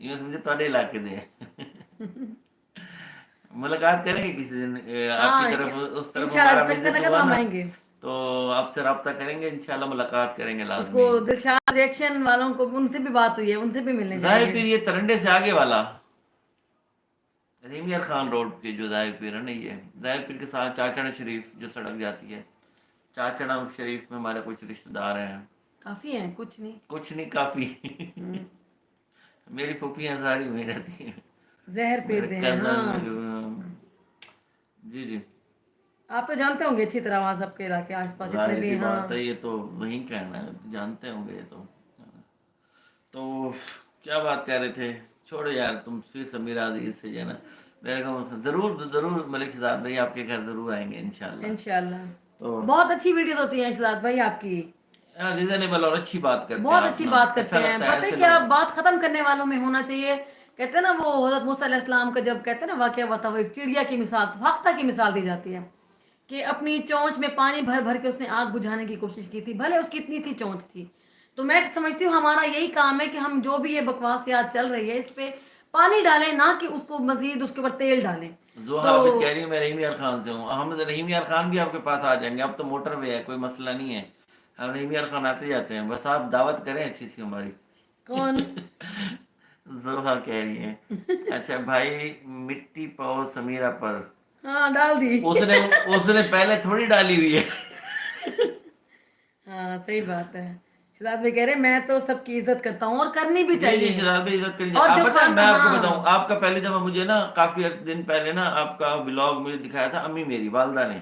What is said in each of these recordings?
یہ سمجھے تھوڑے علاقے دے ملاقات کریں گے کسی دن آپ ہاں کی طرف اس طرف انشاءاللہ ہمارا چکر وزٹ لگا تو ہوا ہم نا آئیں گے. تو آپ سے رابطہ کریں گے انشاءاللہ ملاقات کریں گے اس کو لازمی. دلشاد ریئیکشن والوں کو ان سے بھی بات ہوئی ہے, ان سے بھی ملنے جائیں ظاہر گے. پیر یہ ترنڈے سے آگے والا رحیم یار خان روڈ کی جو ظاہر پیر ہے نا, یہ ظاہر پیر کے ساتھ چاچڑا شریف جو سڑک جاتی ہے, چاچڑا شریف میں ہمارے کچھ رشتہ دار ہیں. کافی ہیں, کچھ نہیں. کچھ نہیں کافی میری پھوپھیاں ساری میں رہتی ہیں, زہر میرے پیتے ہیں. کزن ہاں جی جی آپ تو جانتے ہوں گے اچھی طرح وہاں سب کے علاقے آس پاس جتنے ظاہر بھی سی ہیں. ہاں بات ہے, یہ تو وہیں کہنا ہے, جانتے ہوں گے یہ تو کیا بات کہہ رہے تھے, چھوڑو یار تم پھر سمیرہ عزیز سے جو ہے نا میرے کو ضرور ضرور ملک شہزاد بھائی آپ کے گھر ضرور آئیں گے انشاءاللہ. انشاءاللہ. تو بہت اچھی ویڈیوز ہوتی ہیں شہزاد بھائی آپ کی, ریزنیبل اور اچھی بات کرتے ہیں بہت آپ اچھی نا, بات اچھا کرتے ہیں. لگتا ہے پتہ ہے ایسے کیا, لوگ. بات ختم کرنے والوں میں ہونا چاہیے. کہتے ہیں نا وہ حضرت موسیٰ علیہ السلام کا جب کہتے ہیں نا واقعہ ہوا تھا, وہ ایک چڑیا کی مثال, فاختہ کی مثال دی جاتی ہے کہ اپنی چونچ میں پانی بھر بھر کے اس نے آگ بجھانے کی کوشش کی تھی, بھلے اس کی اتنی سی چونچ تھی. تو میں سمجھتی ہوں ہمارا یہی کام ہے کہ ہم جو بھی یہ بکواسیات چل رہی ہے اس پہ پانی ڈالیں, نہ کہ اس کو مزید اس کے اوپر تیل ڈالیں. زوہا تو عابد کہہ رہی ہوں میں رحیم یار خان سے ہوں. ہم رحیم یار خان بھی آپ کے پاس آ جائیں گے, اب تو موٹر وے ہے, کوئی مسئلہ نہیں ہے. ہم رحیم یار خان آتے جاتے ہیں, بس آپ دعوت کریں اچھی سی ہماری. کون زوہا کہہ رہی ہیں. اچھا بھائی مٹی پاؤ سمیرہ پر, ہاں ڈال دی. اس نے پہلے تھوڑی ڈالی ہوئی ہے. ہاں صحیح بات ہے. شہزاد بھائی کہہ رہے ہیں میں تو سب کی عزت کرتا ہوں اور کرنی بھی جی جی چاہیے. شہزاد بھائی عزت کریے. اور آپ جو پتہ ہے میں آپ کو ہاں بتاؤں, آپ کا پہلے جب مجھے نا کافی دن پہلے نا آپ کا بلاگ مجھے دکھایا تھا امی میری والدہ نے,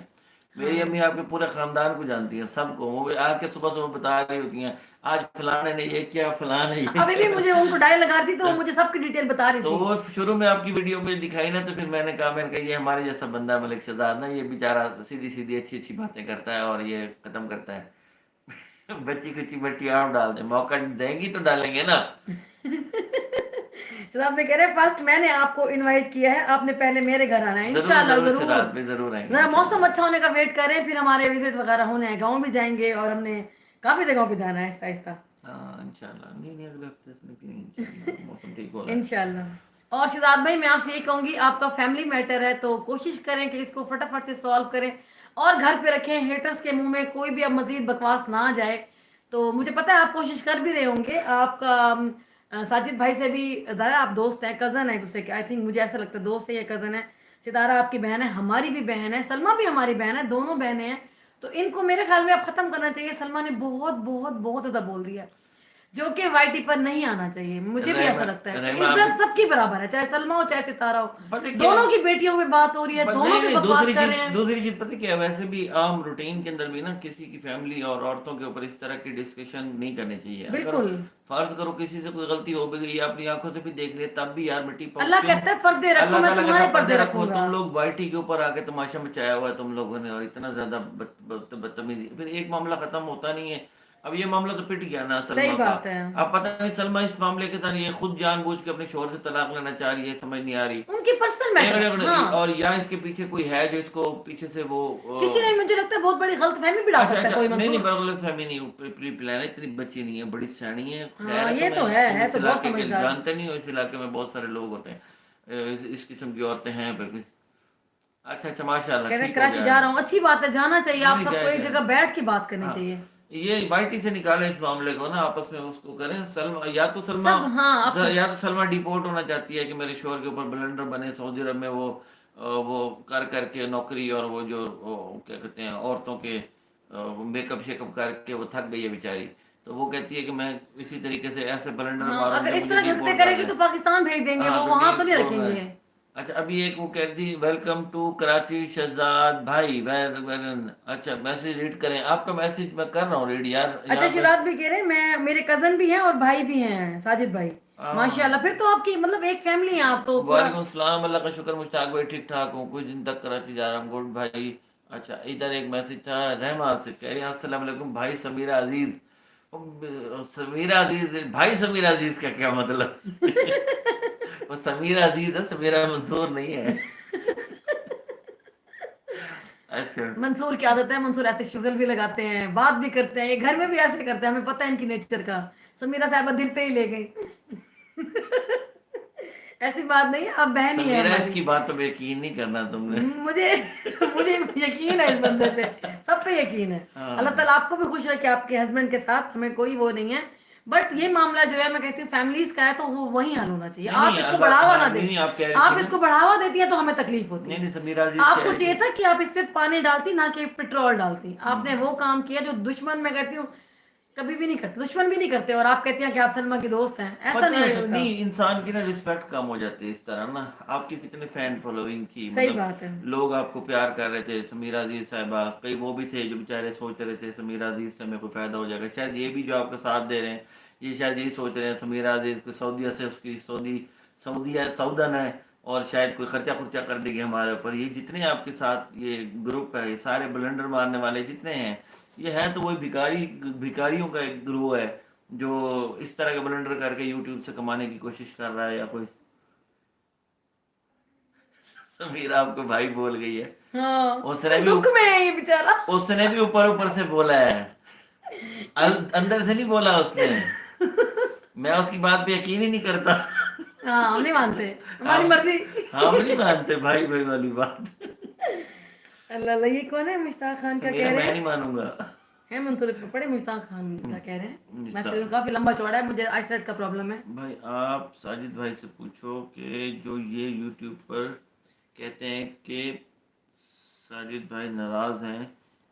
میری ہاں امی آپ کے پورے خاندان کو جانتی ہیں, سب کو. وہ آ کے صبح صبح بتا رہی ہوتی ہیں آج فلاں نے یہ کیا, فلاں نے یہ ابھی بھی کیا. مجھے ان کو ڈائل لگا رہی تھی تو وہ مجھے سب کی ڈیٹیل بتا رہی تو تھی. وہ شروع میں آپ کی ویڈیو میں دکھائی نا, تو پھر میں نے کہا یہ ہمارے جیسا بندہ ہے ملک شہزاد نا, یہ بیچارہ سیدھی سیدھی اچھی اچھی باتیں کرتا ہے اور یہ ختم کرتا ہے. بچی کچی بٹی آپ ڈال دیں, موقع دیں گی تو ڈالیں گے نا. شہزاد بھائی کہہ رہے ہیں فرسٹ میں نے آپ کو انوائٹ کیا ہے, آپ نے پہلے میرے گھر آنا ہے. ضرور انشاءاللہ ضرور ضرور. شہزاد پہ ضرور آئیں گے ذرا موسم انشاءاللہ. اچھا ہونے کا ویٹ کریں, پھر ہمارے وزٹ وغیرہ ہونے ہیں, گاؤں بھی جائیں گے اور ہم نے کافی جگہوں پہ جانا ہے آہستہ آہستہ. ہاں انشاءاللہ, نہیں اگلے ہفتے سے نکلیں گے انشاءاللہ, موسم ٹھیک ہو رہا ہے. انشاءاللہ. اور شہزاد بھائی میں آپ سے یہ کہوں گی, آپ کا فیملی میٹر ہے تو کوشش کریں کہ اس کو فٹافٹ سے سالو کریں اور گھر پہ رکھیں. ہیٹرز کے منہ میں کوئی بھی اب مزید بکواس نہ جائے. تو مجھے پتہ ہے آپ کوشش کر بھی رہے ہوں گے. آپ کا ساجد بھائی سے بھی دادا آپ دوست ہیں, کزن ہیں دوسرے کے, آئی تھنک مجھے ایسا لگتا ہے دوست ہے یا کزن ہے. ستارہ آپ کی بہن ہے, ہماری بھی بہن ہے, سلمہ بھی ہماری بہن ہے, دونوں بہنیں ہیں. تو ان کو میرے خیال میں اب ختم کرنا چاہیے. سلمہ نے بہت بہت بہت زیادہ بول دیا, جو کہ وائی ٹی پر نہیں آنا چاہیے. مجھے بھی ایسا لگتا ہے کہ رحمہ آپ عزت سب کی برابر ہے, چاہے سلمہ ہو چاہے ستارہ ہو. پتہ کیا دونوں کی بیٹیوں میں بات ہو رہی ہے, دونوں نہیں پہ نہیں, بکواس کر رہے ہیں. دوسری چیز پتہ کیا ہے, ویسے بھی عام روٹین کے اندر بھی نا کسی کی فیملی اور عورتوں کے اوپر اس طرح کی ڈسکشن نہیں کرنی چاہیے. اگر بالکل. فرض کرو کسی سے کوئی غلطی ہو بھی گئی, اپنی آنکھوں سے بھی دیکھ لے, تب بھی یار مٹی پاؤ اللہ کیوں. کہتا ہے پردے رکھو, اللہ میں تعالیٰ تمہارے کہتا پردے رکھو, رکھوں گا. تم لوگ وائی ٹی کے اوپر آ کے تماشا مچایا ہوا ہے تم لوگوں نے, اور اتنا زیادہ بدتمیزی, پھر ایک معاملہ ختم ہوتا نہیں ہے. اب یہ معاملہ تو پٹ گیا نا صحیح سلمہ کا. بات ہے. اب پتہ نہیں سلمہ اس معاملے کے ساتھ یہ خود جان بوجھ کے اپنے شوہر سے طلاق لینا چاہ رہی ہے, سمجھ نہیں آ رہی. ان کی پرسنل میٹر ہے. ہاں اور یا اس کے پیچھے کوئی ہے جو اس کو پیچھے سے وہ کسی نے مجھے لگتا ہے بہت بڑی غلط فہمی بھی ڈال اچھا سکتا ہے اچھا, کوئی. نہیں منصور غلط فہمی نہیں, پری پلان ہے, اتنی بچی نہیں ہے, بڑی سیانی ہے. خیر ہاں ہے, یہ تو تم ہے اس تو بہت علاقے کے سمجھدار. جانتے نہیں ہو, اس علاقے میں بہت سارے لوگ ہوتے ہیں, اس قسم کی عورتیں ہیں. اچھا اچھا ماشاء اللہ, کہتے ہیں ٹھیک ہو کراچی گیا. جا رہا ہوں, اچھی بات ہے, جانا چاہیے. نہیں آپ نہیں, سب کو جائے ایک جائے. جگہ بیٹھ کے بات کرنی ہاں چاہیے. یہ بائٹی سے نکالیں اس معاملے کو نا, آپس میں اس کو کریں. سلمہ یا تو سب ہاں اپنے سلمہ ڈیپورٹ ہونا چاہتی ہے کہ میرے شوہر کے اوپر بلنڈر بنے سعودی عرب میں, وہ کر کے نوکری, اور وہ جو کیا کہتے ہیں عورتوں کے میک اپ شیک اپ کر کے وہ تھک گئی ہے بیچاری. تو وہ کہتی ہے کہ میں اسی طریقے سے ایسے بلنڈر ہاں ماروں اگر جو اس مجھے طرح کی حرکتیں ڈیپورٹ کر کرے گی دیں. تو پاکستان بھیج دیں گے, ہاں وہ تو وہاں تو نہیں ڈیپورٹ رکھیں میں. گے. اچھا ابھی ایک وہ کہتی ویلکم ٹو کراچی شہزاد بھائی. اچھا میسج ریڈ کریں, آپ کا میسج میں کر رہا ہوں ریڈ یار. اچھا یہاں پہ شہزاد بھی کہہ رہے ہیں میرے کزن بھی ہیں اور بھائی بھی ہیں, ساجد بھائی. ماشاء اللہ, پھر تو آپ کی مطلب ایک فیملی ہے آپ تو پورا. وعلیکم السلام, اللہ کا شکر مشتاق بھائی ٹھیک ٹھاک ہوں, کچھ دن تک کراچی جا رہا ہوں. گڈ بھائی. اچھا ادھر ایک میسج تھا رحمہ سے, کہہ رہے ہیں السلام علیکم بھائی سمیرہ عزیز. سمیرہ عزیز, بھائی سمیرہ عزیز کا کیا مطلب؟ وہ سمیرہ عزیز ہے, سمیرہ منصور نہیں ہے. اچھا منصور کی عادت ہے, منصور ایسے شگل بھی لگاتے ہیں, بات بھی کرتے ہیں, یہ گھر میں بھی ایسے کرتے ہیں, ہمیں پتہ ہے ان کی نیچر کا. سمیرہ صاحبہ دل پہ ہی لے گئی. ایسی بات نہیں ہے، آپ بہن ہی ہے سمیرہ اس ہماری۔ کی بات پہ یقین نہیں کرنا تم نے۔ مجھے مجھے یقین ہے اس بندے پہ، سب پہ یقین ہے۔ اللہ ہاں تعالیٰ آپ کو بھی خوش رکھے، آپ کے ہسبینڈ کے ساتھ ہمیں کوئی وہ نہیں ہے، بٹ یہ معاملہ جو ہے میں کہتی ہوں فیملیز کا ہے تو وہ وہی حل ہونا چاہیے، نہیں آپ نہیں اس کو اللہ، بڑھاوا ہاں نہ نہیں دیں۔ نہیں، آپ کہہ رہی تھی آپ اس نا، کو بڑھاوا دیتی ہیں تو ہمیں تکلیف ہوتی نہیں ہے۔ نہیں سمیرہ عزیز آپ کہہ کو رہی چاہیے تھی۔ تھا کہ آپ اس پہ پانی ڈالتی، نہ کہ پیٹرول ڈالتی، آپ نے وہ کام کیا جو دشمن میں کہتی ہوں کبھی بھی نہیں کرتے، دشمن بھی نہیں کرتے، اور آپ کہتی ہیں کہ آپ سلمہ کی دوست ہیں، ایسا پتہ نہیں ہو ہے سکتا۔ نہیں، انسان کی نا رسپیکٹ کم ہو جاتی ہے اس طرح نا۔ آپ کی کتنے فین فالوئنگ تھی، صحیح مطلب بات ہے۔ لوگ آپ کو پیار کر رہے تھے، سمیرہ عزیز صاحبہ، کئی وہ بھی تھے جو بیچارے سوچ رہے تھے سمیرہ عزیز سے ہمیں کوئی فائدہ ہو جائے گا، شاید یہ بھی جو آپ کا ساتھ دے رہے ہیں یہ شاید یہی سوچ رہے ہیں سمیرہ عزیز کو سعودیہ سے اس کی سعودیہ سعودن ہے اور شاید کوئی خرچہ خرچہ کر دے گی ہمارے اوپر۔ یہ جتنے آپ کے ساتھ یہ گروپ ہے، یہ سارے بلنڈر مارنے والے جتنے ہیں، یہ ہیں تو وہی بھکاریوں کا ایک گروہ ہے جو اس طرح کے بلنڈر کر کے یوٹیوب سے کمانے کی کوشش کر رہا ہے یا کوئی۔ سمیرہ آپ کو بھائی بول گئی ہے، ہاں اس نے بھی دکھ میں ہے یہ بیچارہ۔ اس نے بھی اوپر سے بولا ہے، اندر سے نہیں بولا اس نے۔ میں اس کی بات پہ یقین ہی نہیں کرتا۔ ہاں ہم نہیں مانتے، ہماری ہم مرضی۔ ہم نہیں مانتے بھائی بھائی والی بات۔ اللہ اللہ، یہ کون ہے؟ مشتاق خان کا کہہ سمیرہ رہے میں ہیں، نہیں مانوں گا۔ ہے منصور پڑھے مشتاق خان کا کہہ رہے ہیں، مشتاق، میسج کافی لمبا چوڑا ہے، مجھے آئی سیٹ کا پرابلم ہے۔ بھائی آپ ساجد بھائی سے پوچھو کہ جو یہ یوٹیوب پر کہتے ہیں کہ ساجد بھائی ناراض ہیں،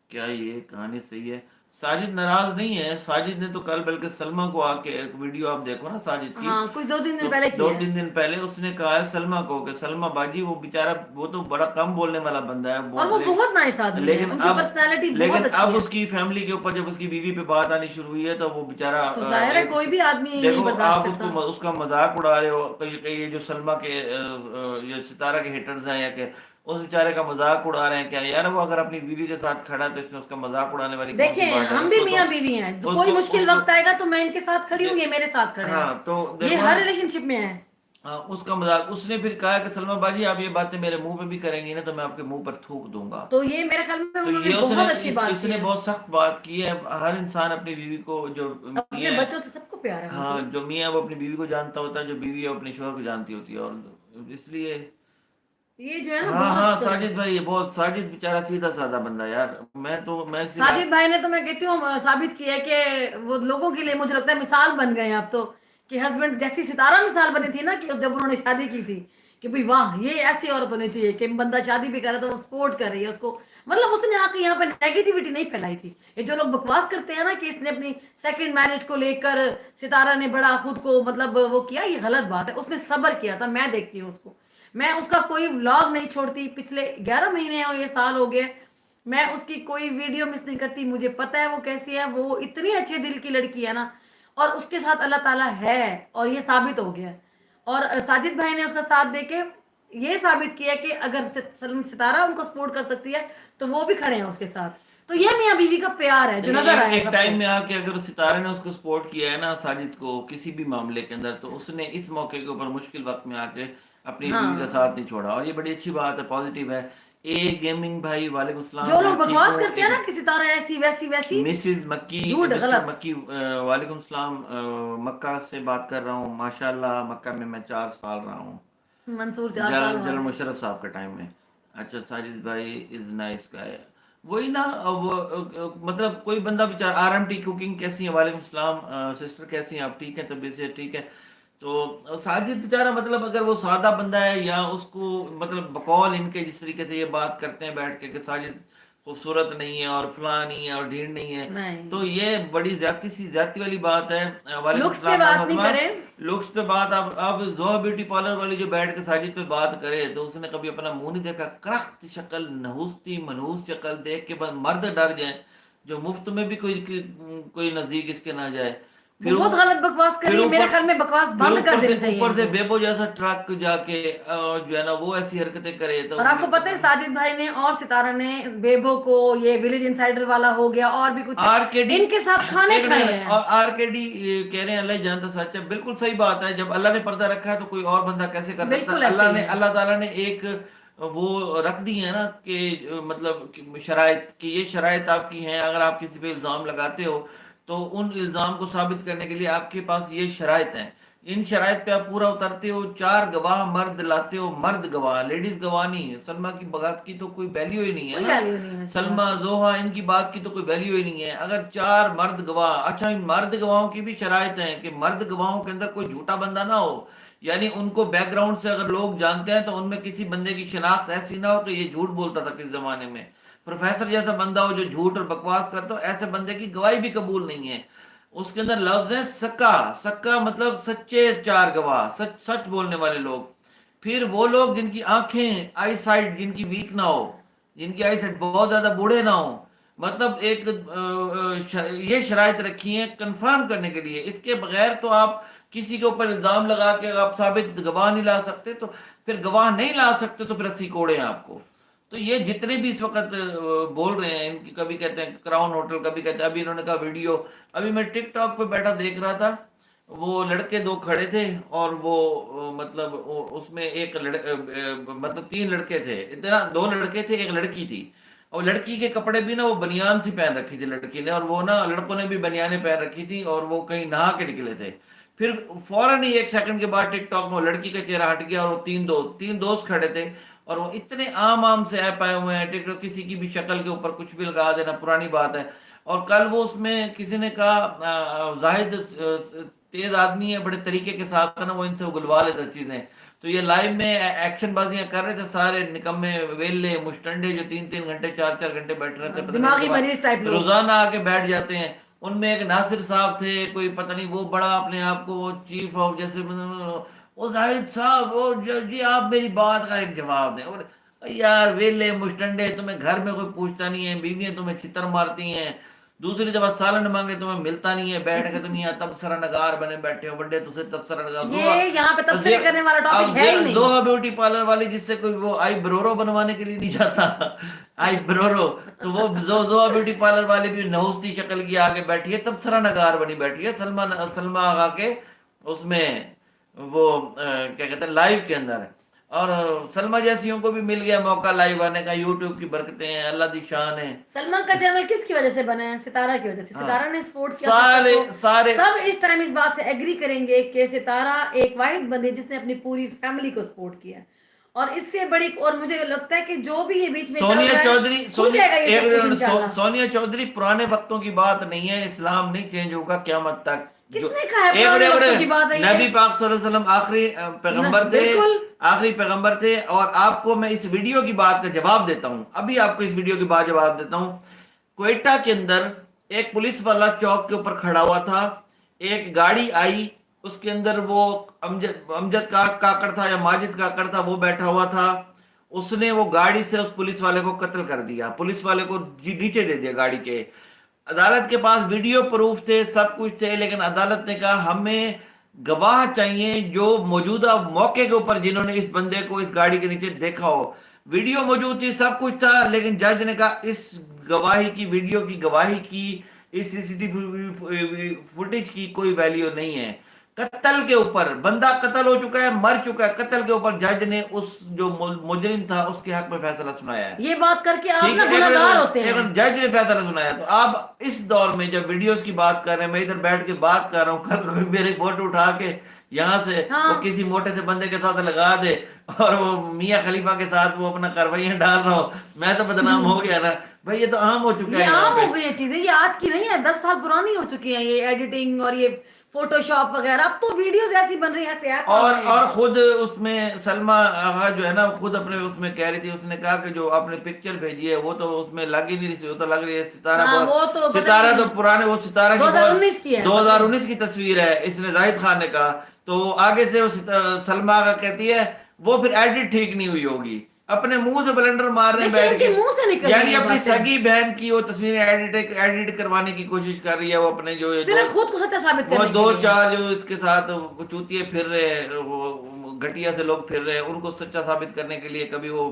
کیا یہ کہانی صحیح ہے؟ ساجد ناراض نہیں ہے، ساجد نے تو کل بلکہ سلمہ کو آ کے ایک ویڈیو آپ دیکھو نا ساجد کی، ہاں کچھ دو تین تو دن پہلے دو کیا ہے، تین دن پہلے اس نے کہا ہے سلمہ کو کہ سلمہ باجی وہ بیچارہ وہ تو بڑا کم بولنے والا بندہ ہے اور وہ بہت نائس آدمی ہے، ان کی پرسنالٹی لیکن بہت اچھی اب ہے، اس کی فیملی کے اوپر جب اس کی بیوی پہ بات آنی شروع ہوئی ہے تو وہ بیچارہ تو ظاہر ہے کوئی بھی آدمی نہیں دیکھو برداشت آپ اس کرتا۔ کو اس کا مذاق اڑا رہے ہو، کہ یہ جو سلمہ کے یہ ستارہ کے ہیٹرز ہیں یا کہ اس بیچارے کا مذاق اڑا رہے ہیں کیا یار؟ وہ اگر اپنی بیوی کے ساتھ کھڑا ہے تو اس میں اس کا مذاق اڑانے والی کون سی دیکھیں بات ہے؟ ہم اس بھی کو میاں بیوی ہیں، تو کوئی مشکل اس کو وقت آئے گا تو میں ان کے ساتھ کھڑی ہوں، یہ میرے ساتھ کھڑے ہیں، ہاں تو یہ دیکھو ہر ریلیشن شپ میں ہے۔ ہاں اس کا مذاق، اس نے پھر کہا کہ سلمہ باجی آپ یہ باتیں میرے منہ پہ بھی کریں گی نا تو میں آپ کے منہ پر تھوک دوں گا۔ تو یہ میرے خیال میں تو انہوں نے یہ بہت اچھی بات اس کی نے ہے، بہت سخت بات کی ہے۔ ہر انسان اپنی بیوی کو جو اپنے میاں، بچوں سے سب کو پیار ہے ہاں منصور۔ جو میاں وہ اپنی بیوی کو جانتا ہوتا ہے، جو بیوی ہے وہ اپنے شوہر کو جانتی ہوتی ہے، اور اس لیے یہ جو ہے نا ہاں ہاں بہت، ساجد بھائی یہ بہت، ساجد بیچارہ سیدھا سادہ بندہ ہے یار، میں اسی بات، ساجد بھائی نے تو میں کہتی ہوں ثابت کیا ہے کہ وہ لوگوں کے لیے مجھے لگتا ہے مثال بن گئے ہیں اب تو، کہ ہسبینڈ جیسی ستارہ مثال بنی تھی نا کہ جب انہوں نے شادی کی تھی کہ بھئی واہ یہ ایسی عورت ہونی چاہیے کہ بندہ شادی بھی کر رہا تو وہ سپورٹ کر رہی ہے اس کو، مطلب اس نے آ کے یہاں پہ نیگیٹیوٹی نہیں پھیلائی تھی۔ یہ جو لوگ بکواس کرتے ہیں نا کہ اس نے اپنی سیکنڈ میرج کو لے کر ستارہ نے بڑا خود کو مطلب وہ کیا، یہ غلط بات ہے، اس نے صبر کیا تھا، میں دیکھتی ہوں اس کو، میں اس کا کوئی ولاگ نہیں چھوڑتی، پچھلے 11 مہینے اور یہ سال ہو گئے میں اس کی کوئی ویڈیو مس نہیں کرتی، مجھے پتا ہے وہ کیسی ہے، وہ اتنی اچھے دل کی لڑکی ہے نا، اور اس کے ساتھ اللہ تعالیٰ ہے اور یہ ثابت ہو گیا ہے، اور ساجد بھائی نے اس کا ساتھ دے کے یہ ثابت کیا کہ اگر ستارہ ان کو سپورٹ کر سکتی ہے تو وہ بھی کھڑے ہیں اس کے ساتھ، تو یہ میاں بیوی کا پیار ہے جو نظر آیا ایک سب ٹائم کو۔ میں آ کے اگر ستارے نے اس کو سپورٹ کیا ہے نا ساجد کو کسی بھی معاملے کے اندر، تو اس نے اس موقع کے اوپر مشکل وقت میں آ کے اپنی ہاں بیوی کا ساتھ نہیں چھوڑا، اور یہ بڑی اچھی بات ہے، پازیٹیو ہے۔ اے گیمنگ بھائی وعلیکم السلام، جو میں لوگ ٹھیک بکواس ہوں۔ کرتے ہیں نا کہ ستارہ ایسی ویسی ویسی، مسز مکی، جھوٹ مسٹر غلط۔ مکی وعلیکم السلام، مکہ سے بات کر رہا ہوں، ماشاءاللہ مکہ میں 4 سال رہا ہوں، منصور 4 سال جنرل بعد ہے۔ مشرف صاحب کے ٹائم میں۔ اچھا ساجد بھائی از نائس گائے، وہی نا وہ مطلب کوئی بندہ بیچارہ آر ایم ٹی کوکنگ کیسی ہیں، وعلیکم السلام سسٹر کیسی ہیں آپ، ٹھیک ہیں طبیعت سے ٹھیک ہے؟ تو ساجد بیچارہ مطلب اگر وہ سادہ بندہ ہے یا اس کو مطلب بقول ان کے جس طریقے سے یہ بات کرتے ہیں بیٹھ کے کہ ساجد خوبصورت نہیں ہے اور فلاں نہیں ہے اور ڈھیر نہیں ہے، نہیں تو یہ بڑی زیادتی والی بات ہے۔ وعلیکم لکس پہ السلام بات نہیں محمد، کریں، لکس پہ بات، اب زوہا بیوٹی پارلر والی جو بیٹھ کے ساجد پہ بات کرے تو اس نے کبھی اپنا منہ نہیں دیکھا؟ کرخت شکل، نحوستی منحوس شکل دیکھ کے بس مرد ڈر جائیں، جو مفت میں بھی کوئی نزدیک اس کے نہ جائے، پھر بہت غلط بکواس پھر کری ہے، میرے اوپر خیال میں بکواس پھر بند کر اوپر سے دینی چاہیے اوپر ان سے کو۔ بیبو جیسا ٹرک جا کے جو ہے نا وہ ایسی حرکتیں کرے تو اور آپ کو پتہ ہے ساجد بھائی نے اور ستارہ نے بیبو کو، یہ ولیج انسائیڈر والا ہو گیا اور بھی کچھ، آر کے ڈی، ان کے ساتھ کھانے ایک کھائے منٹ، ہیں۔ اور آر کے ڈی کہہ رہے ہیں اللہ ہی جانتا سچ ہے، بالکل صحیح بات ہے، جب اللہ نے پردہ رکھا ہے تو کوئی اور بندہ کیسے کر سکتا بالکل ہے؟ ایسے ہی ہے، اللہ تعالیٰ نے ایک وہ رکھ دی ہے نا کہ مطلب شرائط، کہ یہ شرائط آپ کی ہیں، اگر آپ کسی پہ الزام لگاتے ہو تو ان الزام کو ثابت کرنے کے لیے آپ کے پاس یہ شرائط ہیں، ان شرائط پہ آپ پورا اترتے ہو, 4 گواہ مرد لاتے ہو, مرد گواہ, لیڈیز گواہ نہیں ہے. سلمہ کی بات کی تو کوئی ویلیو ہی نہیں ہے کوئی نا, ویلیو نہیں ہے. سلمہ زوہا ان کی بات کی تو کوئی ویلیو ہی نہیں ہے. اگر 4 مرد گواہ, اچھا ان مرد گواہوں کی بھی شرائط ہیں کہ مرد گواہوں کے اندر کوئی جھوٹا بندہ نہ ہو, یعنی ان کو بیک گراؤنڈ سے اگر لوگ جانتے ہیں تو ان میں کسی بندے کی شناخت ایسی نہ ہو کہ یہ جھوٹ بولتا تھا کس زمانے میں, پروفیسر جیسا بندہ ہو جو جھوٹ اور بکواس کرتا ہو, ایسے بندے کی گواہی بھی قبول نہیں ہے. اس کے اندر لفظ ہے سکا, سکا مطلب سچے 4 گواہ, سچ سچ بولنے والے لوگ. پھر وہ لوگ جن کی آنکھیں آئی سائٹ جن کی ویک نہ ہو, جن کی آئی سائٹ بہت زیادہ بوڑھے نہ ہو, مطلب ایک یہ شرائط رکھی ہیں کنفرم کرنے کے لیے. اس کے بغیر تو آپ کسی کے اوپر الزام لگا کے آپ ثابت گواہ نہیں لا سکتے, تو پھر گواہ نہیں لا سکتے تو پھر رسی کوڑے ہیں آپ کو. تو یہ جتنے بھی اس وقت بول رہے ہیں, ان کی کبھی کہتے ہیں کراؤن ہوٹل, کبھی کہتے ہیں, ابھی انہوں نے کہا ویڈیو, ابھی میں ٹک ٹاک پہ بیٹھا دیکھ رہا تھا, وہ لڑکے 2 کھڑے تھے اور وہ مطلب اس میں ایک مطلب 3 لڑکے تھے, اتنا 2 لڑکے تھے, ایک لڑکی تھی, اور لڑکی کے کپڑے بھی نا وہ بنیان سی پہن رکھی تھی لڑکی نے, اور وہ نا لڑکوں نے بھی بنیانیں پہن رکھی تھی, اور وہ کہیں نہا کے نکلے تھے. پھر فوراً ہی 1 سیکنڈ کے بعد ٹک ٹاک میں وہ لڑکی کا چہرہ ہٹ گیا, اور وہ 3 دوست کھڑے تھے, اور وہ اتنے عام سے ایپ آئے ہوئے ہیں ٹک ٹاک, کسی کی بھی شکل کے اوپر کچھ بھی لگا دینا پرانی بات ہے. اور کل وہ اس میں کسی نے کہا زاہد تیز آدمی ہے, بڑے طریقے کے ساتھ نا وہ ان سے اگلوا لیتا چیزیں, تو یہ لائیو میں ایکشن بازیاں کر رہے تھے سارے نکمے ویلے مشٹنڈے جو 3 گھنٹے 4 گھنٹے بیٹھ رہے تھے, پتہ نہیں ان دماغی کے بعد مریض ٹائپ لوگ. روزانہ آ کے بیٹھ جاتے ہیں. ان میں ایک ناصر صاحب تھے, کوئی پتہ نہیں وہ بڑا اپنے آپ کو چیف آف جیسے, وہ زاہد صاحب وہ جی آپ میری بات کا ایک جواب دیں. اور یار ویلے مشٹنڈے, تمہیں گھر میں کوئی پوچھتا نہیں ہے, بیویاں تمہیں چھتر مارتی ہیں, دوسری دفعہ سالن مانگے تمہیں ملتا نہیں ہے, بیٹھ کے دنیا تبصرہ نگار بنے بیٹھے ہو, بڑے تجھے تبصرہ نگار. یہ یہاں پہ تبصرے کرنے والا ٹاپک ہے ہی نہیں. زوہا بیوٹی پارلر والی جس سے کوئی وہ آئی برورو بنوانے کے لیے نہیں جاتا, آئی برورو, تو وہ زوہا بیوٹی پارلر والی بھی نحوستی شکل کی آگے بیٹھی ہے, تبصرہ نگار بنی بیٹھی ہے سلمہ آغا کے اس میں وہ کیا کہتے ہیں لائیو کے اندر. اور سلمہ جیسیوں کو بھی مل گیا موقع لائیو آنے کا, یوٹیوب کی برکتیں ہیں, اللہ دی شان ہے. سلمان کا چینل کس کی وجہ سے بنا ہے؟ ستارہ کی وجہ سے. ستارہ نے سپورٹ کیا. سارے سب اس ٹائم اس بات سے ایگری کریں گے کہ ستارہ ایک واحد بندی جس نے اپنی پوری فیملی کو سپورٹ کیا, اور اس سے بڑی, اور مجھے لگتا ہے کہ جو بھی یہ بیچ میں سونیا چودھری پرانے وقتوں کی بات نہیں ہے, اسلام نہیں چینج ہوگا قیامت تک. کس نے کہا ہے پرانے وقتوں کی بات ہے؟ نبی پاک صلی اللہ علیہ وسلم آخری پیغمبر تھے, آخری پیغمبر تھے. اور آپ کو میں اس ویڈیو کی بات کا جواب دیتا ہوں, ابھی آپ کو اس ویڈیو کی بات جواب دیتا ہوں. کوئٹہ کے اندر ایک پولیس والا چوک کے اوپر کھڑا ہوا تھا, ایک گاڑی آئی, اس کے اندر وہ امجد کاکڑ تھا یا ماجد کاکڑ تھا, وہ بیٹھا ہوا تھا. اس نے وہ گاڑی سے اس پولیس والے کو قتل کر دیا, پولیس والے کو نیچے دے دیا گاڑی کے. عدالت کے پاس ویڈیو پروف تھے, سب کچھ تھے, لیکن عدالت نے کہا ہمیں گواہ چاہیے جو موجودہ موقع کے اوپر جنہوں نے اس بندے کو اس گاڑی کے نیچے دیکھا ہو. ویڈیو موجود تھی, سب کچھ تھا, لیکن جج نے کہا اس گواہی کی, ویڈیو کی گواہی کی, اس سی سی ٹی وی فوٹیج کی کوئی ویلیو نہیں ہے. قتل کے اوپر, بندہ قتل ہو چکا ہے, مر چکا ہے, قتل کے اوپر جج نے اس جو مجرم تھا اس کے حق میں فیصلہ سنایا ہے. یہ بات کر کے آپ نا گناہگار ہوتے ہیں. جج نے فیصلہ سنایا. تو آپ اس دور میں جب ویڈیوز کی بات کر رہے ہیں, میں ادھر بیٹھ کے بات کر رہا ہوں, کل کوئی میری فوٹو اٹھا کے یہاں سے وہ کسی موٹے سے بندے کے ساتھ لگا دے اور وہ میاں خلیفہ کے ساتھ وہ اپنا کاروائیاں ڈال رہا ہو, میں تو بدنام ہو گیا نا بھائی. یہ تو عام ہو چکا ہے, یہ عام ہو گئی یہ چیزیں, یہ آج کی نہیں ہے, 10 سال پرانی ہو چکی ہیں یہ ایڈیٹنگ اور یہ فوٹو شاپ وغیرہ. اب تو ویڈیوز ایسی بن رہی ہیں, ایسے ایپ اور خود اس میں سلمہ آغا جو ہے نا, خود اپنے اس میں کہہ رہی تھی, اس نے کہا کہ جو آپ نے پکچر بھیجی ہے وہ تو اس میں لگ ہی نہیں رہی, وہ تو لگ رہی ہے ستارہ تو پرانے, وہ ستارہ 2019 کی تصویر ہے, اس نے زاہد خان نے کہا. تو آگے سے سلمہ آغا کہتی ہے وہ پھر ایڈٹ ٹھیک نہیں ہوئی ہوگی, اپنے منہ سے بلنڈر مار رہے بیٹھ کے, یعنی اپنی سگی بہن کی وہ تصویریں ایڈٹ کروانے کی کوشش کر رہی ہے. وہ اپنے جو خود کو سچا ثابت کرنے کے لیے 2-4 جو اس کے ساتھ چوتیے پھر رہے ہیں, وہ گھٹیا سے لوگ پھر رہے ہیں, ان کو سچا ثابت کرنے کے لیے کبھی وہ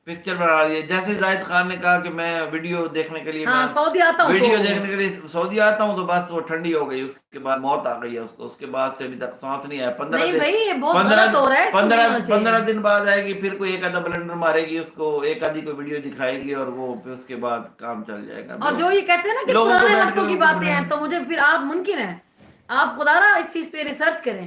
پکچر بنا رہی ہے. جیسے زاہد خان نے کہا کہ میں ویڈیو دیکھنے کے لیے سعودی آتا ہوں, ویڈیو دیکھنے کے لیے سعودی آتا ہوں, تو بس وہ ٹھنڈی ہو گئی, اس کے بعد موت آ گئی ہے اس کو, اس کے بعد سے ابھی تک سانس نہیں آیا. 15 دن بعد آئے گی, پھر کوئی ایک آدھا بلنڈر مارے گی اس کو, ایک آدھی کوئی ویڈیو دکھائے گی, اور وہ پھر اس کے بعد کام چل جائے گا. اور جو یہ کہتے ہیں نا کہ پرانے وقتوں کی باتیں ہیں, تو مجھے پھر آپ منکر ہیں, آپ خدا را اس چیز پہ ریسرچ کریں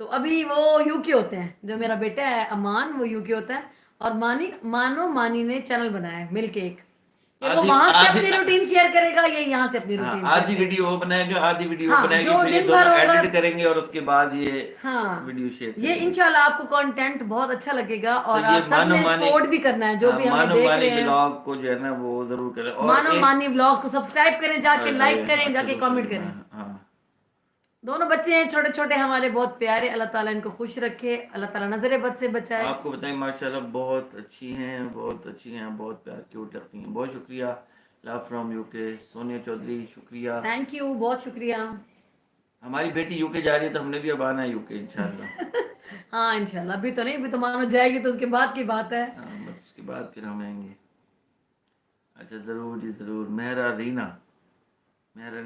تو ابھی وہ یو کے ہوتے ہیں. جو میرا بیٹا ہے امان وہ یو کے ہوتا ہے. اور مانی نے چینل بنایا ہے مل کے ایک. یہ وہ آدھی وہاں سے آدھی اپنی روٹین شیئر کرے گا, یہ یہاں سے اپنی ہاں روٹین شیئر آدھی کرے گا. ویڈیو وہ بنائے گا, آدھی ویڈیو ہاں بنائے گی, جو پھر یہ دن دونوں بھر ہوگا. ایڈٹ کریں گے اور اس کے بعد یہ ہاں ویڈیو شیئر یہ کریں گے. انشاءاللہ آپ کو کنٹینٹ بہت اچھا لگے گا. تو اور یہ آپ سب نے سپورٹ بھی کرنا ہے جو بھی ہمیں مانو دیکھ مانی رہے ہیں. بلاگ کو جو ہے نا وہ ضرور کریں. اور مانو ایک مانی بلاگ کو سبسکرائب کریں, جا کے لائک کریں, جا کے چلو کامنٹ صحیح, کریں. ہاں دونوں بچے ہیں چھوٹے چھوٹے ہمارے, بہت پیارے. اللہ تعالیٰ ان کو خوش رکھے, اللہ تعالیٰ نظر بد سے بچائے. آپ کو بتائیں ماشاءاللہ بہت اچھی ہیں, بہت اچھی ہیں, بہت پیار کیوٹ لگتی ہیں. بہت شکریہ. لو فرام یو کے. سونیا چودھری شکریہ. تھینک یو, بہت شکریہ. ہماری بیٹی یو کے جا رہی ہے تو ہم نے بھی اب آنا ہے یو کے انشاءاللہ. ہاں انشاءاللہ, ابھی تو نہیں, ابھی تو مانو جائے گی تو اس کے بعد کی بات ہے. ہاں بس اس کے بعد پھر ہم آئیں گے. اچھا ضرور جی ضرور. مہرا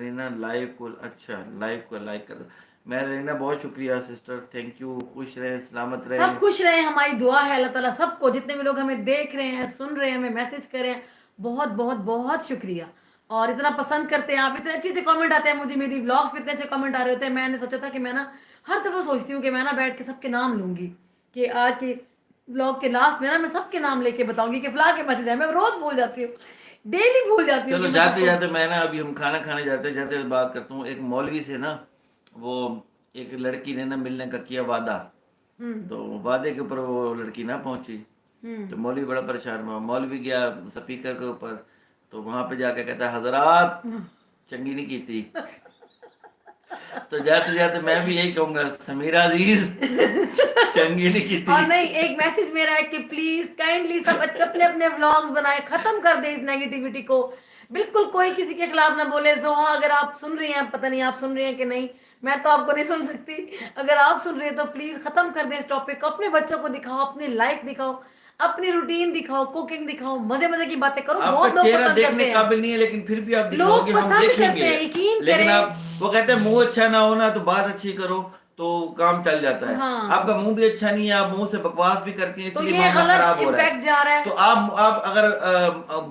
رینا لائیو کو, اچھا لائیو کو لائک کر دو. مہرا رینا بہت شکریہ سسٹر, تھینک یو. خوش رہیں, سلامت رہیں. سب خوش رہے, ہماری دعا ہے اللہ تعالیٰ سب کو, جتنے بھی لوگ ہمیں دیکھ رہے ہیں, سن رہے ہیں, ہمیں میسج کر رہے ہیں, بہت بہت بہت شکریہ. اور اتنا پسند کرتے ہیں آپ, اتنے اچھے سے کامنٹ آتے ہیں مجھے, میری بلاگس پہ اتنے اچھے کامنٹ آ رہے ہوتے ہیں. میں نے سوچا تھا کہ میں نا ہر دفعہ سوچتی ہوں کہ میں نا بیٹھ کے سب کے نام لوں گی, کہ آج کے بلاگ کے لاسٹ میں نا میں سب کے نام لے کے بتاؤں گی کہ فلاں کے میسج ہے. میں روز بھول جاتی ہوں, ڈیلی بھول جاتی ہوں. چلو جاتے جاتے میں نا ابھی ہم کھانا کھانے جاتے جاتے بات کرتا ہوں. ایک مولوی سے نا, وہ ایک لڑکی نے نا ملنے کا کیا وعدہ, تو وعدے کے اوپر وہ لڑکی نہ پہنچی, تو مولوی بڑا پریشان ہوا. مولوی گیا سپیکر کے اوپر, تو وہاں پہ جا کے کہتا ہے حضرات چنگی نہیں کی تھی. تو جاتے جاتے میں بھی یہی کہوں گا, سمیرہ عزیز چنگی نہیں کی تھی. اور نہیں, ایک میسج میرا ہے کہ پلیز کائنڈلی سب اپنے اپنے ولاگز بنائے, ختم کر دیں اس نیگیٹیوٹی کو. بالکل کوئی کسی کے خلاف نہ بولے. زوہا اگر آپ سن رہی ہیں, پتہ نہیں آپ سن رہی ہیں کہ نہیں, میں تو آپ کو نہیں سن سکتی. اگر آپ سن رہے ہیں تو پلیز ختم کر دیں اس ٹاپک کو. اپنے بچوں کو دکھاؤ, اپنی لائف دکھاؤ, اپنی روٹین دکھاؤ, کوکنگ دکھاؤ, مزے مزے کی باتیں کرو. آپ کا بہت لوگ چہرہ پسند دیکھنے کرتے ہیں, قابل نہیں ہے لیکن پھر بھی آپ دکھاؤ لوگ گے, ہم پسند دیکھیں کرتے گے. ہیں, یقین لیکن کریں. آپ, وہ کہتے ہیں منہ اچھا نہ ہونا تو بات اچھی کرو تو کام چل جاتا ہے. ہاں آپ کا منہ بھی اچھا نہیں ہے, آپ منہ سے بکواس بھی کرتی ہیں, اس تو لیے یہ معاملہ خراب غلط ہو رہا امپیکٹ جا رہا ہے. ہے. تو آپ اگر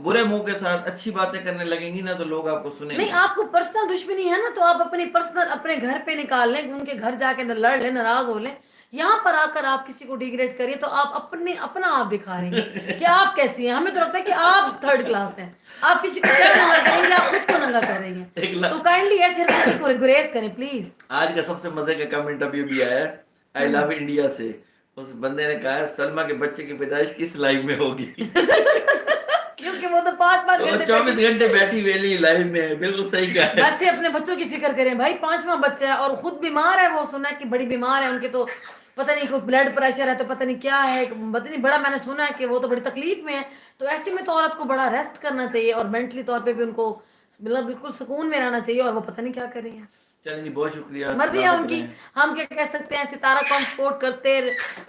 برے منہ کے ساتھ اچھی باتیں کرنے لگیں گی نا تو لوگ آپ کو سنیں نہیں, گے. آپ کو پرسنل دشمنی ہے نا, تو آپ اپنی پرسنل اپنے گھر پہ نکال لیں, ان کے گھر جا کے لڑ لیں, ناراض ہو لیں. یہاں پر آ کر آپ کسی کو ڈیگریڈ کریے تو آپ اپنا آپ دکھا رہی ہیں کہ آپ کیسی ہیں. ہمیں تو لگتا ہے کہ آپ تھرڈ کلاس ہیں. آپ کسی کو کیا ننگا کریں گے, آپ خود کو ننگا کر رہی ہیں. تو کائنڈلی ایسے حرکت کو گریز کریں پلیز. آج کا سب سے مزے کا کمنٹ ابھی بھی آیا ہے آئی لو انڈیا سے. اس بندے نے کہا ہے سلما کے بچے کی پیدائش کس لائف میں ہوگی؟ کیونکہ وہ تو 5 گھنٹے 24 گھنٹے بیٹھی ویلی لائف میں. بالکل صحیح کہا ہے. ویسے اپنے بچوں کی فکر کریں بھائی, 5واں بچہ ہے اور خود بیمار ہے. وہ سنا ہے کہ بڑی بیمار ہے, ان کے تو پتہ نہیں کوئی بلڈ پریشر ہے, تو پتہ نہیں کیا ہے, پتہ نہیں بڑا, میں نے سنا ہے کہ وہ تو بڑی تکلیف میں ہے. تو ایسے میں تو عورت کو بڑا ریسٹ کرنا چاہیے, اور مینٹلی طور پہ بھی ان کو مطلب بالکل سکون میں رہنا چاہیے. اور وہ پتہ نہیں کیا کر رہی ہیں. چلیں جی, بہت شکریہ, مرضی ہے ان سلامت کی, رہیں. ہم کیا کہہ سکتے ہیں. ستارہ کو ہم سپورٹ کرتے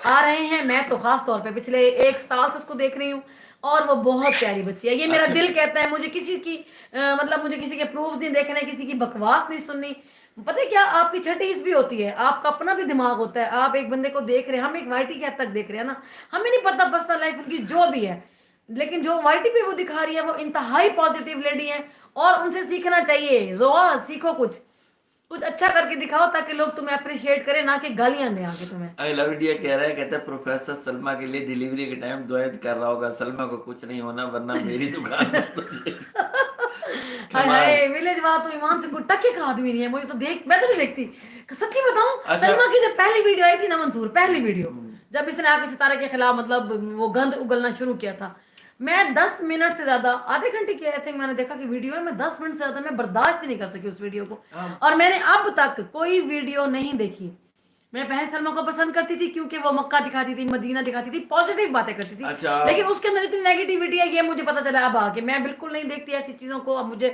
آ رہے ہیں. میں تو خاص طور پہ پچھلے 1 سال سے اس کو دیکھ رہی ہوں, اور وہ بہت پیاری بچی ہے. یہ میرا اچھا, دل کہتا ہے, مجھے کسی کی مطلب مجھے کسی کے پروف نہیں دیکھنا ہے, کسی کی بکواس نہیں سننی. پتہ ہے کیا, آپ کی چھٹیز بھی ہوتی ہے, آپ کا اپنا بھی دماغ ہوتا ہے. آپ ایک بندے کو دیکھ رہے ہیں, ہم ایک وائی ٹی کے حد تک دیکھ رہے ہیں نا, ہمیں نہیں پتا پرسنل لائف ان کی جو بھی ہے, لیکن جو وائی ٹی پہ وہ دکھا رہی ہے وہ انتہائی پازیٹیو لیڈی ہے. اور ان سے سیکھنا چاہیے. زوا سیکھو, کچھ اچھا کر کے دکھاؤ تاکہ لوگ تمہیں اپریشیٹ کریں, نہ کہ گالیاں دیں آگے تمہیں. آئی لو انڈیا کہہ رہا ہے, کہتا ہے پروفیسر سلما کے لیے ڈیلیوری کے ٹائم دعائیں کر رہا ہوگا, سلما کو کچھ نہیں ہونا ورنہ میری دکان ہائے ہائے, ولیج والا تو ایمان سے کوئی ٹکے کا آدمی نہیں ہے. مجھے تو میں تو نہیں دیکھتی, سچی بتاؤں. اچھا, سلما کی جب پہلی ویڈیو آئی تھی نا منصور, پہلی ویڈیو جب اس نے آپ کے ستارے کے خلاف مطلب وہ گند اگلنا شروع کیا تھا, میں 10 منٹ سے زیادہ, آدھے گھنٹے کی آئی تھنک میں نے دیکھا کہ ویڈیو ہے, میں 10 منٹ سے زیادہ میں برداشت نہیں کر سکی اس ویڈیو کو. اور میں نے اب تک کوئی ویڈیو نہیں دیکھی. میں پہلے سلما کو پسند کرتی تھی کیونکہ وہ مکہ دکھاتی تھی, مدینہ دکھاتی تھی, پازیٹیو باتیں کرتی تھی. اچھا, لیکن اس کے اندر اتنی نیگیٹیوٹی ہے, یہ مجھے پتا چلا اب آگے. میں بالکل نہیں دیکھتی ایسی چیزوں کو, اب مجھے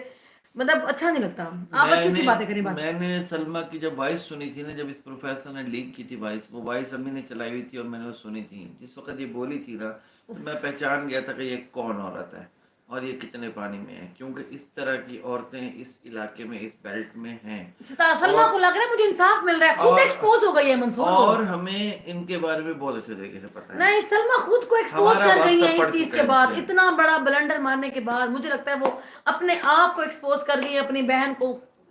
مطلب اچھا نہیں لگتا. آپ اچھی سی باتیں کریں بس. میں نے سلما کی جب وائس سنی تھی نا, جب اس پروفیسر نے لیک کی تھی وائس, وہ وائس امی نے چلائی ہوئی تھی اور میں نے وہ سنی تھی. جس وقت یہ بولی تھی نا, تو میں پہچان گیا تھا کہ یہ کون عورت ہے اور یہ کتنے پانی میں ہے, کیونکہ اس طرح کی عورتیں اس علاقے میں, اس بیلٹ میں ہیں. سلما کو لگ رہا ہے مجھے انصاف مل رہا ہے, خود ایکسپوز ہو گئی ہے منصور. اور ہمیں ان کے بارے میں بہت اچھے طریقے سے پتا ہے. نہیں, سلما خود کو ایکسپوز کر گئی ہے اس چیز کے بعد. اتنا بڑا بلنڈر مارنے کے بعد مجھے لگتا ہے وہ اپنے آپ کو ایکسپوز کر گئی ہے, اپنی بہن کو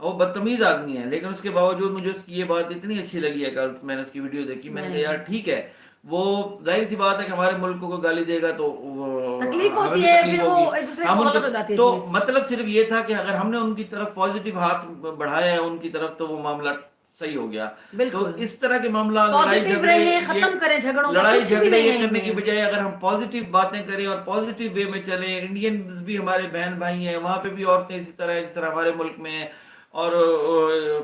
وہ بدتمیز آدمی ہے، لیکن اس کے باوجود مجھے اس کی یہ بات اتنی اچھی لگی ہے، کل میں نے اس کی ویڈیو دیکھی، میں نے کہا یار ٹھیک ہے، وہ ظاہر سی بات ہے کہ ہمارے ملک کو گالی دے گا تو تکلیف ہمیں ہوتی بھی ہے، تکلیف پھر ہوگی، وہ ایک دوسرے ہم کو ان کو، غلط ہو جاتی ہے تو چیز. مطلب صرف یہ تھا کہ اگر ہم نے ان کی طرف پازیٹیو ہاتھ بڑھایا ہے ان کی طرف تو وہ معاملہ صحیح ہو گیا. تو بالکل اس طرح کے معاملات، لڑائی پازیٹیو جھگڑے، رہیں، یہ ختم کریں جھگڑوں کو، لڑائی کچھ بھی جھگڑے نہیں یہ ہے ان کرنے کی میں. بجائے اگر ہم پازیٹیو باتیں کریں اور پازیٹیو وے میں چلیں، انڈینز بھی ہمارے بہن بھائی ہیں، وہاں پہ بھی عورتیں اسی طرح ہیں جس طرح ہمارے ملک میں ہیں، اور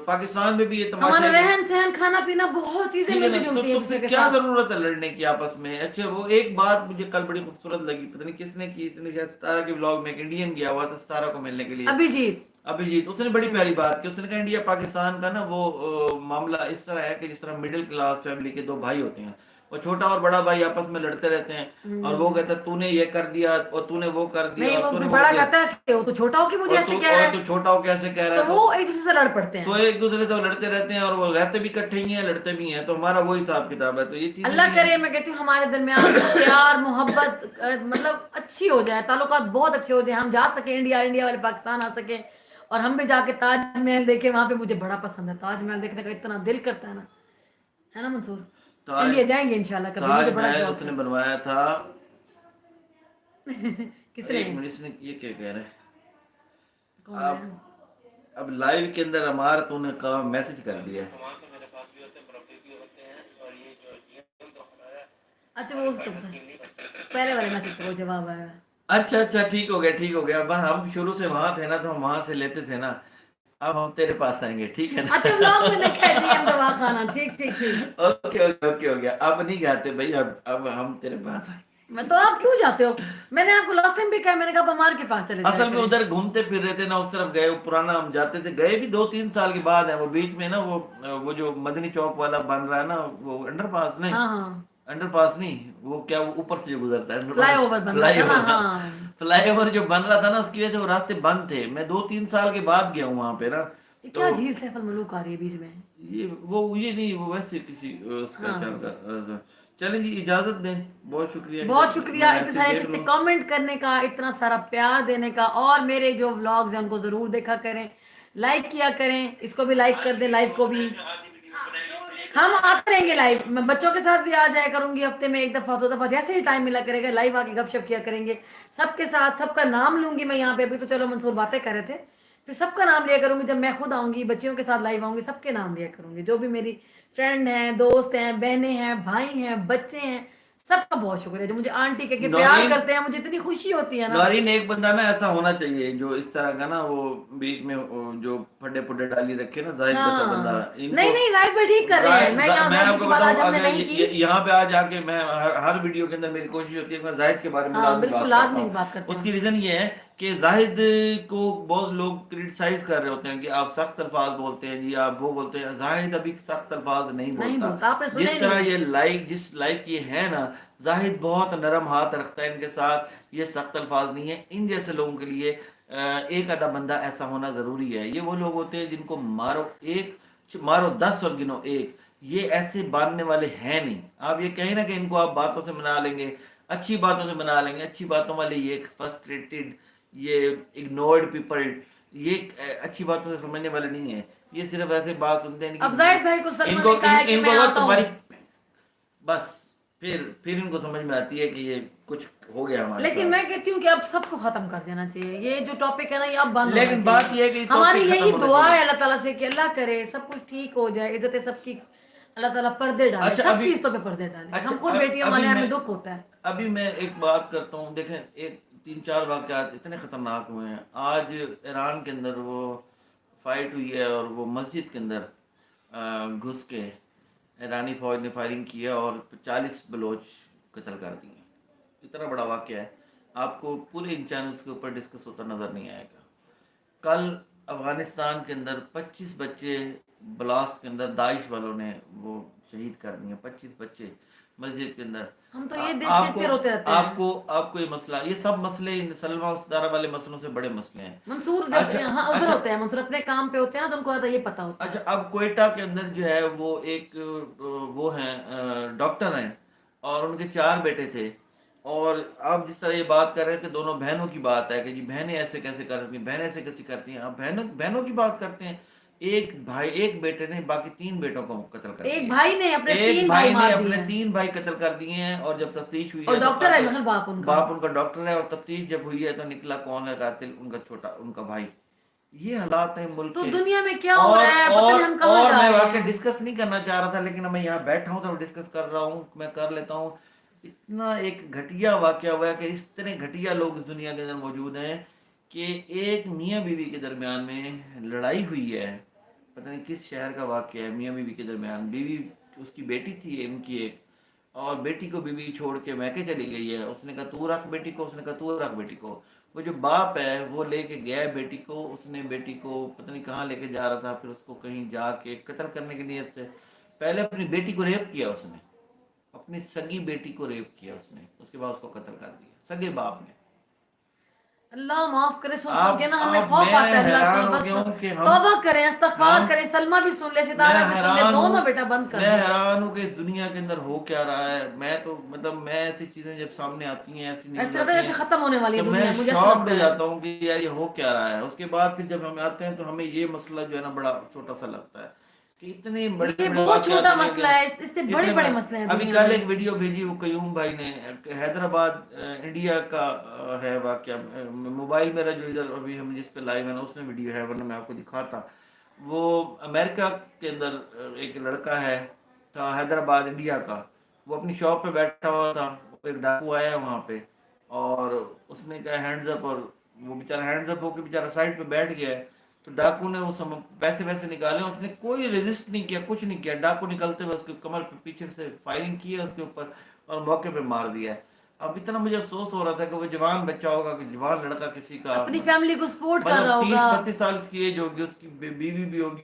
پاکستان میں بھی یہ تماشا ہمارا ہے کہ رہن سہن کھانا پینا بہت چیزیں ٹھیک ہے نا، ملتی جلتی ہیں تو ایک دوسرے پھر کے کیا ساتھ. ضرورت ہے لڑنے کی آپس میں. اچھا وہ ایک بات مجھے کل بڑی خوبصورت لگی، پتہ نہیں کس نے کی، اس نے شاید ستارہ کے ولاگ میں، ایک انڈین گیا ہوا تھا ستارہ کو ملنے کے لیے، ابھی جیت. ابھیجیت، اس نے بڑی پیاری بات کی. اس نے کہا انڈیا پاکستان کا نا وہ معاملہ اس طرح ہے کہ جس طرح مڈل کلاس فیملی کے دو بھائی ہوتے ہیں، وہ چھوٹا اور بڑا بھائی آپس میں لڑتے رہتے ہیں، اور وہ کہتا ہے تو نے یہ کر دیا اور تو نے وہ کر دیا نہیں، اور وہ تو نے پھر وہ بڑا کیا، کہتا ہے کہ وہ تو چھوٹا ہو کے مجھے ایسے کہہ رہا اور ہے، تو چھوٹا ہو کیسے کہہ رہا تو ہے. وہ ایک دوسرے سے لڑ پڑتے تو ہیں. ایک دوسرے سے لڑتے رہتے ہیں، اور وہ رہتے بھی کٹھے ہی ہیں، لڑتے بھی ہیں. تو ہمارا وہی حساب کتاب ہے. تو یہ چیزیں اللہ بھی ہیں. کرے، میں کہتی ہوں ہمارے درمیان پیار محبت مطلب اچھی ہو جائے، تعلقات بہت اچھے ہو جائیں، ہم جا سکیں انڈیا والے پاکستان آ سکیں، اور ہم بھی جا کے تاج محل دیکھیں. وہاں پہ مجھے بڑا پسند ہے تاج محل دیکھنے کا، اتنا دل کرتا ہے نا منصور. تاج انڈیا جائیں گے انشاءاللہ کبھی، تاج مجھے بڑا محل اس شوق نے ہے. بنوایا تھا. کس نے؟ ایک منٹ، اس نے یہ کیا کہہ رہے ہیں کون ہے؟ اب اب لائیو کے اندر ہمارا تو نے کہا میسج کر دیا ہے. اچھا وہ اس کو پہلے والے میسج کا وہ جواب آیا. اچھا اچھا، ٹھیک ہو گیا ٹھیک ہو گیا. بس ہم شروع سے وہاں تھے نا، تو ہم وہاں سے لیتے تھے نا، اب ہم تیرے پاس آئیں گے، ٹھیک ہے اچھا نا. بلاگ میں دیکھا ہے جی ایم دوا خانہ، ٹھیک ٹھیک ٹھیک. اوکے اوکے اوکے، ہو گیا. اب نہیں گاتے بھائی، اب ہم تیرے پاس آئیں گے. میں تو آپ کیوں جاتے ہو؟ میں نے آپ کو لاسٹ ٹائم بھی کہا، میں نے کہا بمار کے پاس چلے جایا اصل میں کریں. ادھر گھومتے پھر رہے تھے نا، اس طرف گئے، وہ پرانا ہم جاتے تھے، گئے بھی 2-3 سال کے بعد ہیں. وہ بیچ میں نا وہ جو مدنی چوک والا بن رہا ہے نا، وہ انڈر پاس نہیں، ہاں ہاں، انڈر پاس نہیں، وہ کیا وہ اوپر سے جو گزرتا ہے انڈر فلائی پاس، اوور بن رہا فلائی تھا نا. اوور، ہاں، فلائی اوور جو بن رہا تھا نا، اس کی وجہ سے وہ راستے بند تھے. میں 2-3 سال کے بعد گیا ہوں وہاں پہ نا. یہ تو کیا جھیل سیف الملوک آ رہی ہے بیچ میں؟ یہ نہیں، وہ ویسے کسی اس کا ہاں، کیا ہوگا. چلیں جی، اجازت دیں. بہت شکریہ بہت کہ شکریہ میں اتنے ایسے سارے دیکھ اچھے اچھے لوں. کامنٹ کرنے کا، اتنا سارا پیار دینے کا. اور میرے جو ولاگز ہیں ان کو ضرور دیکھا کریں، لائک کیا کریں، اس کو بھی لائک کر دیں، لائف کو بھی. ہم آتے رہیں گے لائیو، میں بچوں کے ساتھ بھی آ جایا کروں گی، ہفتے میں 1 دفعہ 2 دفعہ جیسے ہی ٹائم ملا کرے گا لائیو آ کے گپ شپ کیا کریں گے. سب کے ساتھ سب کا نام لوں گی میں یہاں پہ. ابھی تو چلو منصور باتیں کر رہے تھے، پھر سب کا نام لیا کروں گی. جب میں خود آؤں گی بچیوں کے ساتھ لائیو آؤں گی، سب کے نام لیا کروں گی. جو بھی میری فرینڈ ہیں، دوست ہیں، بہنیں ہیں، بھائی ہیں، بچے ہیں، سب کا بہت شکریہ جو مجھے آنٹی کہہ کے پیار نورین کرتے ہیں. مجھے اتنی خوشی ہوتی ہے نا. نورین، ایک بندہ نا ایسا ہونا چاہیے جو اس طرح کا نا، وہ بیچ میں جو پھڈے پھڈے ڈالی رکھے نا، زاہد جیسا بندہ. ہاں، ان نہیں کو نہیں، زاہد بھائی ٹھیک کر رہے ہیں. میں یہاں میں زاہد آپ جی کو کی بات بتاؤں، آج ہم نے اگر نہیں کی. یہاں پہ آ جا کے میں ہر ویڈیو کے اندر میری کوشش ہوتی ہے کہ میں زاہد کے بارے میں ہاں لازمی بالکل، بات کرتا لازمی ہوں. بات کرتے اس ہیں. کی ریزن یہ ہے کہ زاہد کو بہت لوگ کرٹیسائز کر رہے ہوتے ہیں کہ آپ سخت الفاظ بولتے ہیں جی، آپ وہ بولتے ہیں. زاہد ابھی سخت الفاظ نہیں نہیں بولتا. بولتا، آپ نے سنا جس ہی طرح نہیں ہے. یہ جس لائک یہ ہے نا، زاہد بہت نرم ہاتھ رکھتا ہے ان کے ساتھ. یہ سخت الفاظ نہیں ہے. ان جیسے لوگوں کے لیے ایک آدھا بندہ ایسا ہونا ضروری ہے. یہ وہ لوگ ہوتے ہیں جن کو مارو 10 اور گنو 1. یہ ایسے باندھنے والے ہیں نہیں. آپ یہ کہیں نا کہ ان کو آپ باتوں سے منا لیں گے، اچھی باتوں سے منا لیں گے. اچھی باتوں والے یہ فرسٹریٹڈ، یہ اگنورڈ پیپل، یہ اچھی باتوں سے سمجھنے والے نہیں ہیں. یہ صرف ایسے بات سنتے ہیں اب زاہد بھائی کو ان سلمان کو نے کہا ہے کہ ان میں کو اگر آتا تمہاری ہوں، بس پھر ان کو سمجھ میں آتی ہے کہ یہ کچھ ہو گیا ہمارے لیکن میں ساتھ. کہتی ہوں کہ اب سب کو ختم کر دینا چاہیے. یہ جو ٹاپک ہے نا، یہ اب بند ہونا لیکن چاہیے. بات یہ ہے کہ یہ ہماری ٹاپک یہی ختم ہونا دعا چاہیے. ہے اللہ تعالیٰ سے کہ اللہ کرے سب کچھ ٹھیک ہو جائے، عزت سب کی اللہ تعالیٰ پردے ڈالے، اچھا سب ابھی کی عزتوں پہ پردے ڈالے. ہم خود اچھا بیٹیاں والے ابھی ہیں، میں ہمیں دکھ ہوتا ہے. ابھی میں ایک بات کرتا ہوں. دیکھیں، 3-4 واقعات اتنے خطرناک ہوئے ہیں. آج ایران کے اندر وہ فائٹ ہوئی ہے، اور وہ مسجد کے اندر گھس کے ایرانی فوج نے فائرنگ کیا اور 40 بلوچ قتل کر دیے. اتنا بڑا واقعہ ہے. آپ کو پورے ان چینلز کے اوپر ڈسکس ہوتا نظر نہیں آئے گا. کل افغانستان کے اندر 25 بچے بلاسٹ کے اندر داعش والوں نے وہ شہید کر دیے. 25 بچے مسجد کے اندر. ہم تو یہ دیکھ دیکھ کے روتے رہتے ہیں. آپ کو یہ مسئلہ، یہ سب مسئلے سلما ستارہ والے مسئلوں سے بڑے مسئلے ہیں. منصور جب اچھا یہاں ادھر اچھا ہوتے ہیں، منصور اپنے کام پہ ہوتے ہیں نا، تو ان کو زیادہ یہ پتا ہوتا اچھا ہے. اب کوئٹہ کے اندر جو ہے وہ ایک وہ ہیں ڈاکٹر ہیں، اور ان کے 4 بیٹے تھے. اور آپ جس طرح یہ بات کر رہے ہیں کہ دونوں بہنوں کی بات ہے کہ جی بہنیں ایسے کیسے کر سکتی ہیں، بہنیں ایسے کیسے کرتی ہیں، آپ بہنوں کی بات کرتے ہیں. ایک بھائی، ایک بیٹے نے باقی 3 بیٹوں کو قتل کر ایک دیا. بھائی نے اپنے ایک 3 بھائی بھائی نے مار اپنے دیے ہیں 3 بھائی قتل کر دیے ہیں، اور جب تفتیش ہوئی اور ہے تو ڈاکٹر ہے قاتل مطلب باپ ان کا. باپ ان کا ڈاکٹر ہے، اور تفتیش جب ہوئی ہے تو نکلا کون ہے قاتل، ان کا چھوٹا، ان کا بھائی. یہ حالات ہیں ملک تو کے. دنیا میں کیا ہو اور رہا ہے، پتہ اور نہیں ہم کہاں اور جا میں رہے واقعی ہیں. ڈسکس نہیں کرنا چاہ رہا تھا، لیکن میں یہاں بیٹھا ہوں تو ڈسکس کر رہا ہوں، میں کر لیتا ہوں. اتنا ایک گھٹیا واقعہ ہوا ہے کہ اس طرح گھٹیا لوگ اس دنیا کے اندر موجود ہیں کہ ایک میاں بیوی کے درمیان میں لڑائی ہوئی ہے. پتہ نہیں کس شہر کا واقعہ ہے. میاں بیوی کے درمیان، بیوی اس کی بیٹی تھی ان کی ایک، اور بیٹی کو بیوی چھوڑ کے میکے چلی گئی ہے. اس نے کہا تو رکھ بیٹی کو، اس نے کہا تو رکھ بیٹی کو. وہ جو باپ ہے وہ لے کے گیا ہے بیٹی کو. اس نے بیٹی کو پتہ نہیں کہاں لے کے جا رہا تھا، پھر اس کو کہیں جا کے قتل کرنے کی نیت سے پہلے اپنی بیٹی کو ریپ کیا. اس نے اپنی سگی بیٹی کو ریپ کیا اس نے، اس کے بعد اس کو قتل کر دیا سگے باپ نے. اللہ معاف کرے، سن کے نا ہمیں آپ خوف میں آتا ہے اللہ کا. حیران ہو بس گیا ہوں کہ توبہ کریں، استغفار ہم کریں. سلمہ بھی سن لے، میں ستارہ بھی سن لے، حیران دونوں ہوں بیٹا بند کر میں دو. حیران ہوں کہ اس دنیا کے اندر ہو کیا رہا ہے. میں تو مطلب میں ایسی چیزیں جب سامنے آتی ہیں، ایسی نیوز ایسے لگتا ہے آتی ہیں جیسے ختم ہونے والی ہے تو میں دنیا، مجھے ایسا شاکڈ ہو لگتا ہے. جاتا ہوں کہ یار یہ ہو کیا رہا ہے. اس کے بعد پھر جب ہم آتے ہیں تو ہمیں یہ مسئلہ جو ہے نا بڑا چھوٹا سا لگتا ہے کہ اتنے بڑے یہ بڑے بہت واقعات چھوٹا دنیا کے مسئلہ ہے، اس سے بڑے اتنے بڑے بڑے. مسئلے ہیں ابھی دنیا کل میں. ایک ویڈیو بھیجی وہ قیوم بھائی نے، حیدرآباد انڈیا کا ہے واقعہ. موبائل میرا جو ادھر ابھی ہم جس پہ لائیو ہے نا اس میں ویڈیو ہے، ورنہ میں آپ کو دکھاتا. وہ امریکہ کے اندر ایک لڑکا ہے تھا حیدرآباد انڈیا کا. وہ اپنی شاپ پہ بیٹھا ہوا تھا، ایک ڈاکو آیا وہاں پہ اور اس نے کہا ہینڈز اپ، اور وہ بیچارہ ہینڈز اپ ہو کے بیچارہ سائڈ پہ بیٹھ گیا ہے. تو ڈاکو نے اس پیسے ویسے نکالے، اس نے کوئی ریزسٹ نہیں کیا، کچھ نہیں کیا. ڈاکو نکلتے ہوئے اس کے کمر پہ پیچھے سے فائرنگ کی ہے اس کے اوپر اور موقع پہ مار دیا ہے. اب اتنا مجھے افسوس ہو رہا تھا کہ وہ جوان بچہ ہوگا، کہ جوان لڑکا کسی کا، اپنی فیملی کو سپورٹ کر رہا مطلب ہوگا. 30-32 سال اس کی ایج ہوگی، اس کی بیوی بھی ہوگی،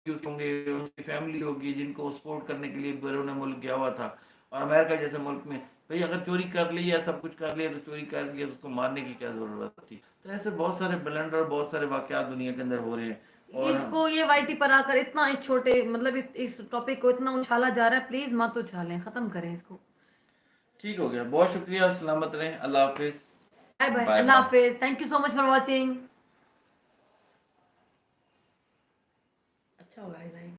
اس ہوں گے، اس کی فیملی ہوگی جن کو سپورٹ کرنے کے لیے بیرون ملک گیا ہوا تھا. اور امریکہ جیسے ملک میں بھئی اگر چوری کر لی یا سب کچھ کر لیا تو چوری کر لیا، اس کو مارنے کی کیا ضرورت تھی. تو ایسے بہت سارے بلنڈر، بہت سارے واقعات دنیا کے اندر ہو رہے ہیں. اور اس کو یہ وائی ٹی پر آ کر اتنا اس چھوٹے مطلب اس ٹاپک کو اتنا اچھالا جا رہا ہے، پلیز مت اچھالیں، ختم کریں اس کو. ٹھیک ہو گیا، بہت شکریہ، سلامت رہیں، اللہ حافظ، بائے بائے، بائے اللہ بائے. حافظ. Thank you so much for watching. اچھا ہوگا لائف.